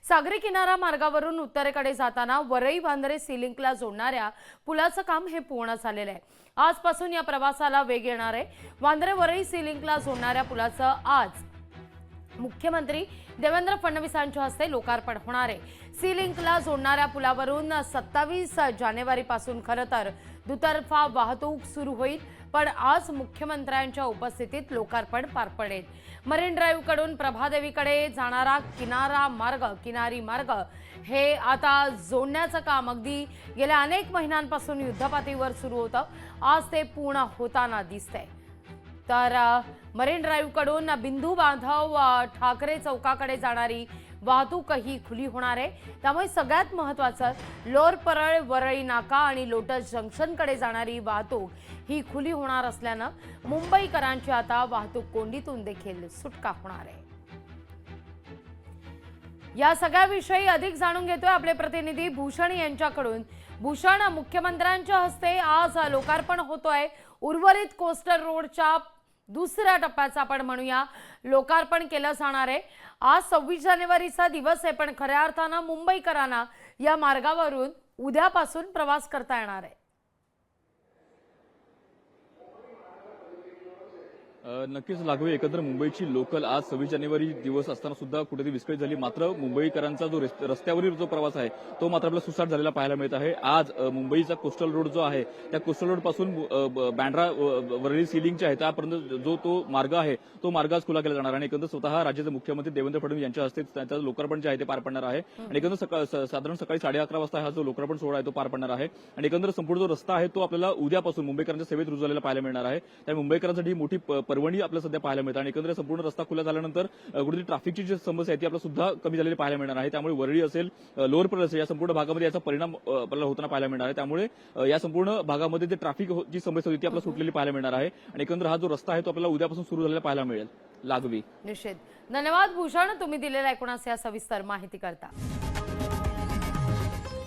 सागरी किनारा मार्गावरून उत्तरेकडे जाताना वरई वांद्रे सी लिंकला जोडणाऱ्या पुलाचं काम हे पूर्ण झालेलं आहे। आजपासून या प्रवासाला वेग येणार आहे। वांद्रे वरई सी लिंकला जोडणाऱ्या पुलाचं आज मुख्यमंत्री देवेंद्र फडणवीसांच्या हस्ते लोकार्पण होणार आहे। सी लिंकला जोडणाऱ्या पुलावरून 27 जानेवारीपासून खरं तर दुतर्फा वाहतूक सुरू होईल, पण आज मुख्यमंत्र्यांच्या उपस्थितीत लोकार्पण पार पडेल। मरीन ड्राईव्ह कडून प्रभादेवीकडे जाणारा किनारी मार्ग हे आता जोडण्याचं काम अगदी गेल्या अनेक महिन्यांपासून युद्धपातळीवर सुरू होतं। आज ते पूर्ण होताना दिसतंय। तर मरीन ड्राईव्ह कडून बिंदू बांधव ठाकरे चौकाकडे जाणारी वाहतूक ही खुली होणार आहे। त्यामुळे सगळ्यात महत्त्वाचं लोअर परळ वरळी नाका आणि लोटस जंक्शनकडे जाणारी वाहतूक ही खुली होणार असल्यानं मुंबईकरांची आता वाहतूक कोंडीतून देखील सुटका होणार आहे। या सगळ्याविषयी अधिक जाणून घेतोय आपले प्रतिनिधी भूषण यांच्याकडून। भूषण, मुख्यमंत्र्यांच्या हस्ते आज लोकार्पण होतोय उर्वरित कोस्टल रोडच्या दुसऱ्या टप्प्याचं आपण म्हणूया लोकार्पण केलं जाणार आहे। आज 26 जानेवारीचा दिवस आहे, पण खऱ्या अर्थानं मुंबईकरांना या मार्गावरून उद्यापासून प्रवास करता येणार आहे। नक्कीच लागू एकंदर मुंबईची लोकल आज 26 जानेवारी दिवस असताना सुद्धा कुठेतरी विस्कळीत झाली। मात्र मुंबईकरांचा जो रस्त्यावरील जो प्रवास आहे तो मात्र आपल्याला सुसाट झालेला पाहायला मिळत आहे। आज मुंबईचा कोस्टल रोड जो आहे त्या कोस्टल रोड पासून बँड्रा वरळी सी लिंकचे आहे त्यापर्यंत जो तो मार्ग आहे तो मार्ग आज खुला केला जाणार आणि एकंदर स्वतः राज्याचे मुख्यमंत्री देवेंद्र फडणवीस यांच्या हस्ते त्याचं लोकार्पण जे आहे ते पार पडणार आहे। आणि एकंदर साधारण सकाळी 11:30 वाजता हा जो लोकार्पण सोहळा आहे तो पार पडणार आहे। आणि एकंदर संपूर्ण जो रस्ता आहे तो आपल्याला उद्यापासून मुंबईकरांच्या सेवेत रुजू झालेला पाहायला मिळणार आहे। त्यामुळे मुंबईकरांसाठी मोठी पर्वणी आपल्याला सध्या पाहायला मिळते आणि एकंदर संपूर्ण रस्ता खुला झाल्यानंतर कुठेतरी ट्रॅफिकची जी समस्या आहे ती आपल्याला सुद्धा कमी झालेली पाहायला मिळणार आहे। त्यामुळे वरळी असेल, लोअर परळ असेल, या संपूर्ण भागामध्ये याचा परिणाम आपल्याला होताना पाहायला मिळणार आहे। त्यामुळे या संपूर्ण भागामध्ये जे ट्रॅफिकची समस्या होती ती आपल्याला सुटलेली पाहायला मिळणार आहे आणि एकंदर हा जो रस्ता आहे तो आपल्याला उद्यापासून सुरू झालेला पाहायला मिळेल। लागवी निश्चित धन्यवाद भूषण, तुम्ही दिलेल्या एकूणच या सविस्तर माहिती करता।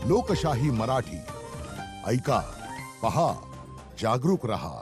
लोकशाही मराठी ऐका, पहा, जागरूक रहा।